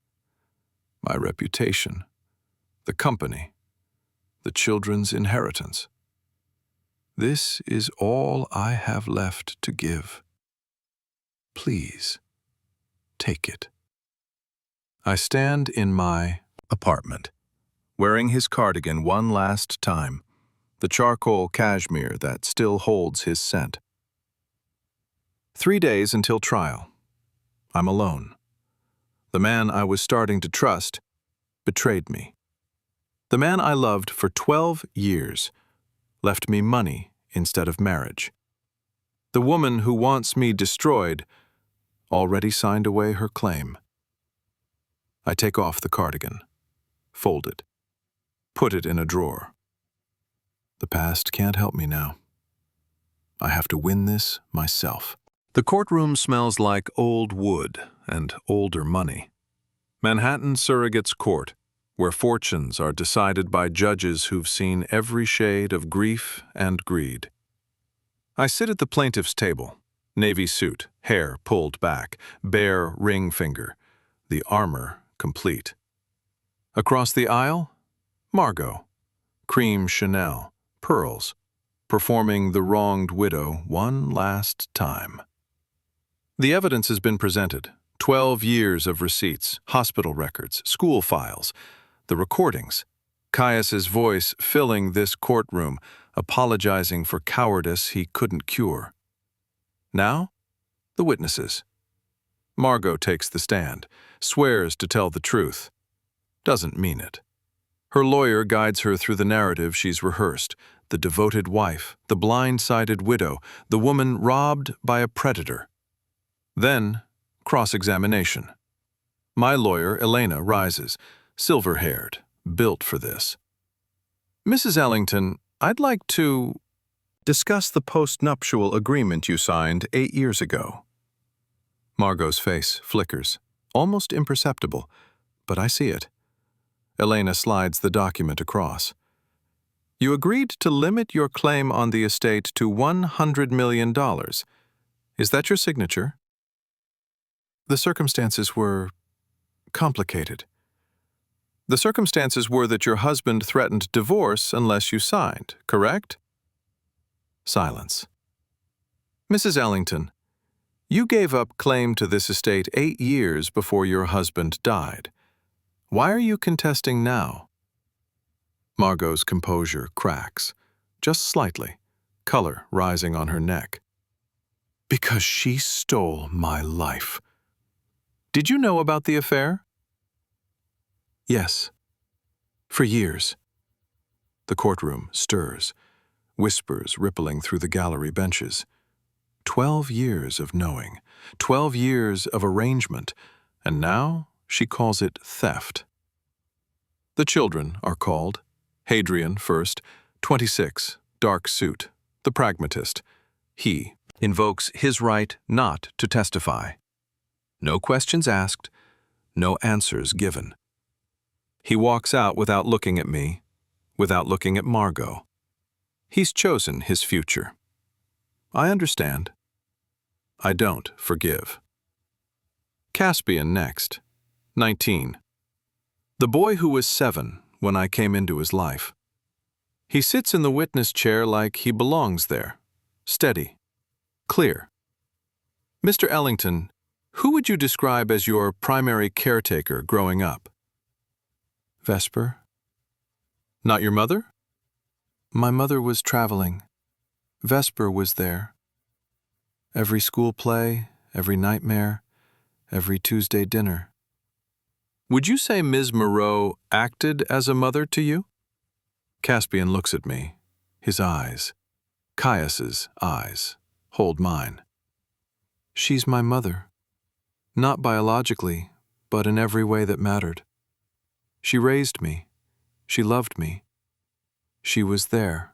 My reputation, the company, the children's inheritance. This is all I have left to give. Please, take it." I stand in my apartment, wearing his cardigan one last time, the charcoal cashmere that still holds his scent. 3 days until trial. I'm alone. The man I was starting to trust betrayed me. The man I loved for 12 years left me money instead of marriage. The woman who wants me destroyed already signed away her claim. I take off the cardigan, fold it, put it in a drawer. The past can't help me now. I have to win this myself. The courtroom smells like old wood and older money. Manhattan Surrogate's Court, where fortunes are decided by judges who've seen every shade of grief and greed. I sit at the plaintiff's table, navy suit, hair pulled back, bare ring finger, the armor complete. Across the aisle, Margot, cream Chanel, pearls, performing the wronged widow one last time. The evidence has been presented. 12 years of receipts, hospital records, school files, the recordings. Caius's voice filling this courtroom, apologizing for cowardice he couldn't cure. Now, the witnesses. Margot takes the stand, swears to tell the truth. Doesn't mean it. Her lawyer guides her through the narrative she's rehearsed. The devoted wife, the blind-sided widow, the woman robbed by a predator. Then, cross-examination. My lawyer, Elena, rises, silver-haired, built for this. "Mrs. Ellington, I'd like to discuss the post-nuptial agreement you signed 8 years ago." Margot's face flickers, almost imperceptible, but I see it. Elena slides the document across. "You agreed to limit your claim on the estate to $100 million. Is that your signature?" The circumstances were complicated. The circumstances were that your husband threatened divorce unless you signed, correct? Silence. "Mrs. Ellington, you gave up claim to this estate 8 years before your husband died. Why are you contesting now?" Margot's composure cracks, just slightly, color rising on her neck. "Because she stole my life." "Did you know about the affair?" "Yes. For years." The courtroom stirs, whispers rippling through the gallery benches. 12 years of knowing, 12 years of arrangement, and now she calls it theft. The children are called. Hadrian first, 26, dark suit, the pragmatist. He invokes his right not to testify. No questions asked, no answers given. He walks out without looking at me, without looking at Margot. He's chosen his future. I understand. I don't forgive. Caspian next, 19. The boy who was 7 when I came into his life. He sits in the witness chair like he belongs there, steady, clear. Mr. Ellington, who would you describe as your primary caretaker growing up? Vesper. Not your mother? My mother was traveling. Vesper was there. Every school play, every nightmare, every Tuesday dinner. Would you say Ms. Moreau acted as a mother to you? Caspian looks at me. His eyes, Caius's eyes, hold mine. She's my mother. Not biologically, but in every way that mattered. She raised me. She loved me. She was there.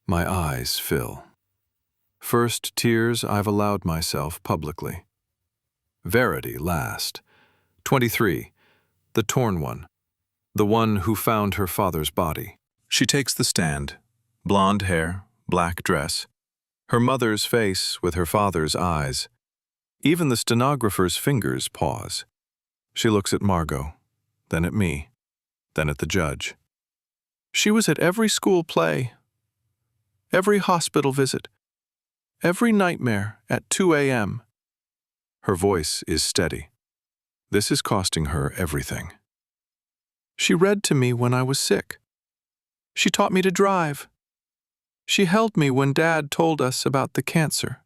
My eyes fill. First tears I've allowed myself publicly. Verity last. 23. The torn one. The one who found her father's body. She takes the stand. Blonde hair, black dress. Her mother's face with her father's eyes. Even the stenographer's fingers pause. She looks at Margot, then at me, then at the judge. She was at every school play, every hospital visit, every nightmare at 2 a.m. Her voice is steady. This is costing her everything. She read to me when I was sick. She taught me to drive. She held me when Dad told us about the cancer.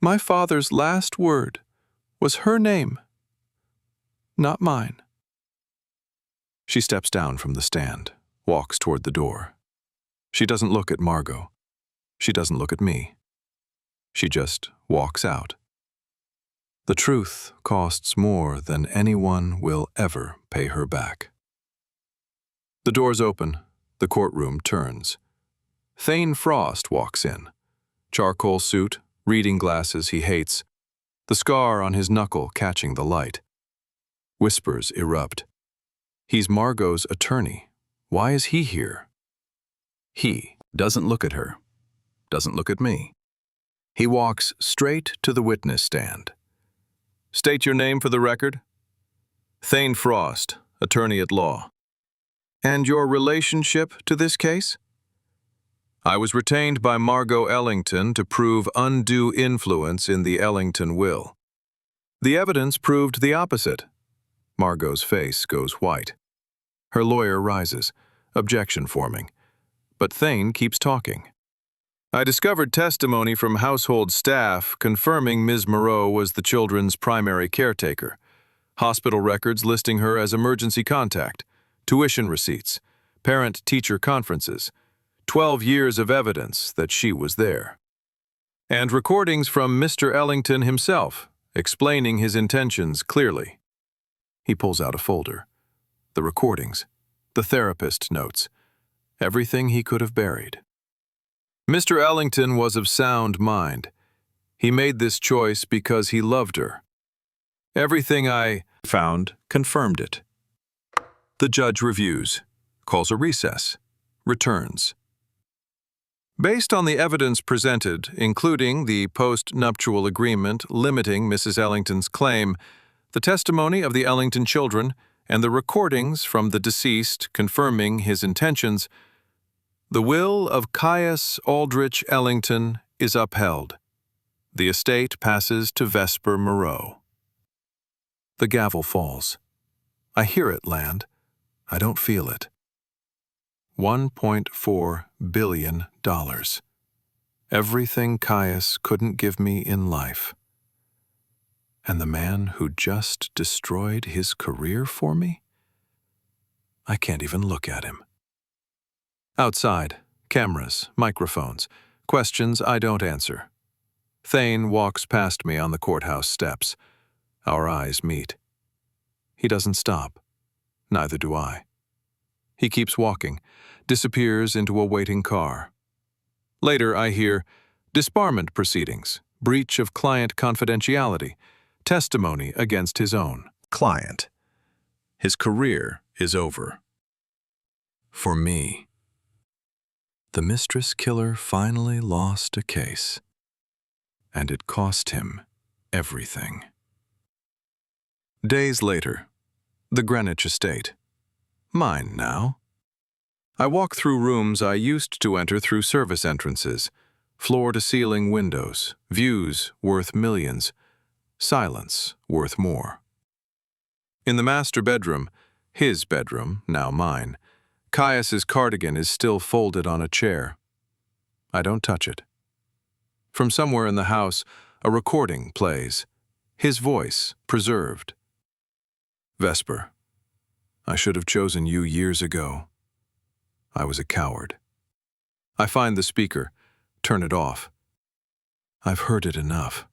My father's last word was her name, not mine. She steps down from the stand, walks toward the door. She doesn't look at Margot. She doesn't look at me. She just walks out. The truth costs more than anyone will ever pay her back. The doors open. The courtroom turns. Thane Frost walks in. Charcoal suit, reading glasses he hates, the scar on his knuckle catching the light. Whispers erupt. He's Margot's attorney. Why is he here? He doesn't look at her, doesn't look at me. He walks straight to the witness stand. State your name for the record. Thane Frost, attorney at law. And your relationship to this case? I was retained by Margot Ellington to prove undue influence in the Ellington will. The evidence proved the opposite. Margot's face goes white. Her lawyer rises, objection forming. But Thane keeps talking. I discovered testimony from household staff confirming Ms. Moreau was the children's primary caretaker. Hospital records listing her as emergency contact, tuition receipts, parent-teacher conferences, 12 years of evidence that she was there. And recordings from Mr. Ellington himself, explaining his intentions clearly. He pulls out a folder. The recordings, the therapist notes, everything he could have buried. Mr. Ellington was of sound mind. He made this choice because he loved her. Everything I found confirmed it. The judge reviews, calls a recess, returns. Based on the evidence presented, including the post-nuptial agreement limiting Mrs. Ellington's claim, the testimony of the Ellington children, and the recordings from the deceased confirming his intentions, the will of Caius Aldrich Ellington is upheld. The estate passes to Vesper Moreau. The gavel falls. I hear it land. I don't feel it. $1.4 billion. Everything Caius couldn't give me in life. And the man who just destroyed his career for me? I can't even look at him. Outside, cameras, microphones, questions I don't answer. Thane walks past me on the courthouse steps. Our eyes meet. He doesn't stop. Neither do I. He keeps walking, disappears into a waiting car. Later, I hear disbarment proceedings, breach of client confidentiality, testimony against his own client. His career is over. For me, the Mistress Killer finally lost a case, and it cost him everything. Days later, the Greenwich estate. Mine now. I walk through rooms I used to enter through service entrances, floor-to-ceiling windows, views worth millions, silence worth more. In the master bedroom, his bedroom, now mine, Caius's cardigan is still folded on a chair. I don't touch it. From somewhere in the house, a recording plays, his voice preserved. Vesper, I should have chosen you years ago. I was a coward. I find the speaker, turn it off. I've heard it enough.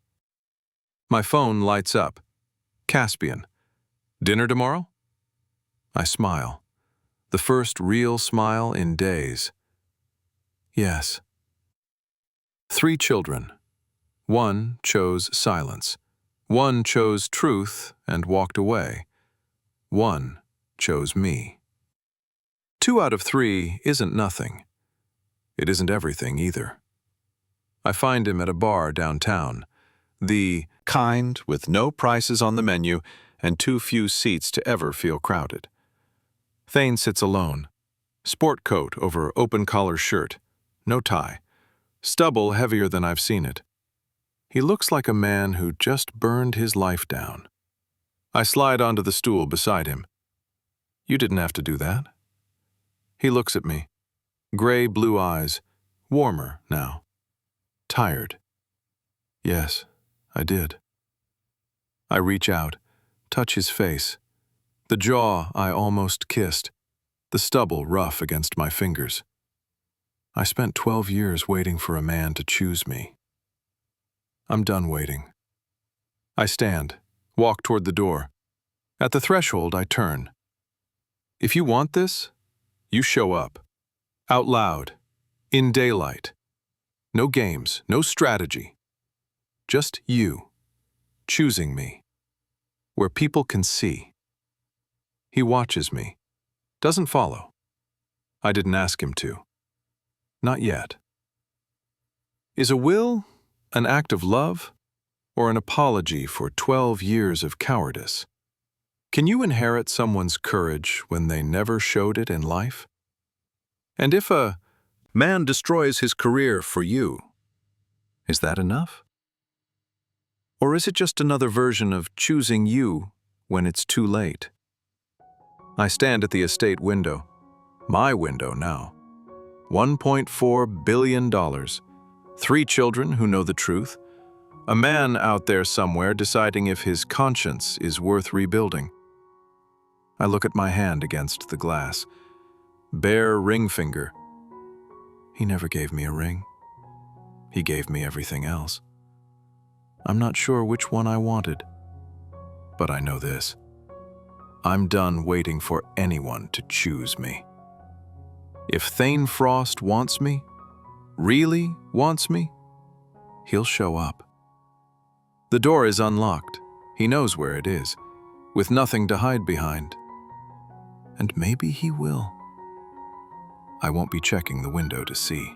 My phone lights up. Caspian. Dinner tomorrow? I smile. The first real smile in days. Yes. 3 children. 1 chose silence. 1 chose truth and walked away. 1 chose me. 2 out of 3 isn't nothing. It isn't everything either. I find him at a bar downtown, the kind with no prices on the menu and too few seats to ever feel crowded. Thane sits alone, sport coat over open-collar shirt, no tie, stubble heavier than I've seen it. He looks like a man who just burned his life down. I slide onto the stool beside him. You didn't have to do that. He looks at me, gray blue eyes, warmer now, tired. Yes, I did. I reach out, touch his face, the jaw I almost kissed, the stubble rough against my fingers. I spent 12 years waiting for a man to choose me. I'm done waiting. I stand, walk toward the door. At the threshold, I turn. If you want this, you show up. Out loud. In daylight. No games, no strategy. Just you. Choosing me. Where people can see. He watches me. Doesn't follow. I didn't ask him to. Not yet. Is a will an act of love or an apology for 12 years of cowardice? Can you inherit someone's courage when they never showed it in life? And if a man destroys his career for you, is that enough? Or is it just another version of choosing you when it's too late? I stand at the estate window, my window now. $1.4 billion, 3 children who know the truth, a man out there somewhere deciding if his conscience is worth rebuilding. I look at my hand against the glass. Bare ring finger. He never gave me a ring. He gave me everything else. I'm not sure which one I wanted. But I know this. I'm done waiting for anyone to choose me. If Thane Frost wants me, really wants me, he'll show up. The door is unlocked. He knows where it is, with nothing to hide behind. And maybe he will. I won't be checking the window to see.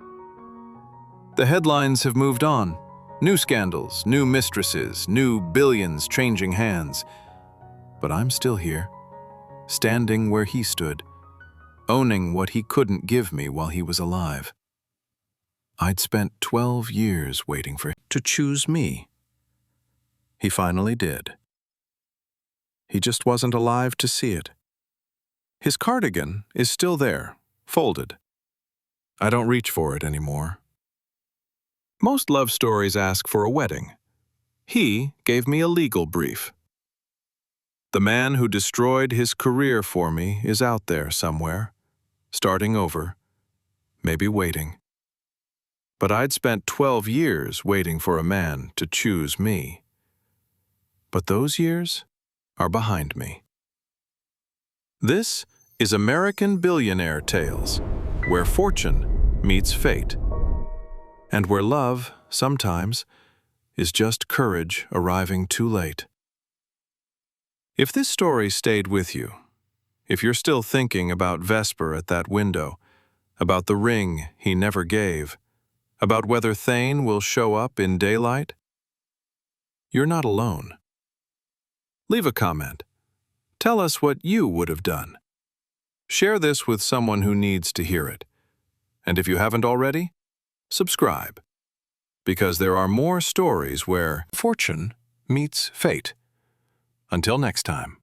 The headlines have moved on. New scandals, new mistresses, new billions changing hands. But I'm still here, standing where he stood, owning what he couldn't give me while he was alive. I'd spent 12 years waiting for him to choose me. He finally did. He just wasn't alive to see it. His cardigan is still there, folded. I don't reach for it anymore. Most love stories ask for a wedding. He gave me a legal brief. The man who destroyed his career for me is out there somewhere, starting over, maybe waiting. but I'd spent 12 years waiting for a man to choose me. But those years are behind me. This is American Billionaire Tales, where fortune meets fate, and where love, sometimes, is just courage arriving too late. If this story stayed with you, if you're still thinking about Vesper at that window, about the ring he never gave, about whether Thane will show up in daylight, you're not alone. Leave a comment. Tell us what you would have done. Share this with someone who needs to hear it. And if you haven't already, subscribe. Because there are more stories where fortune meets fate. Until next time.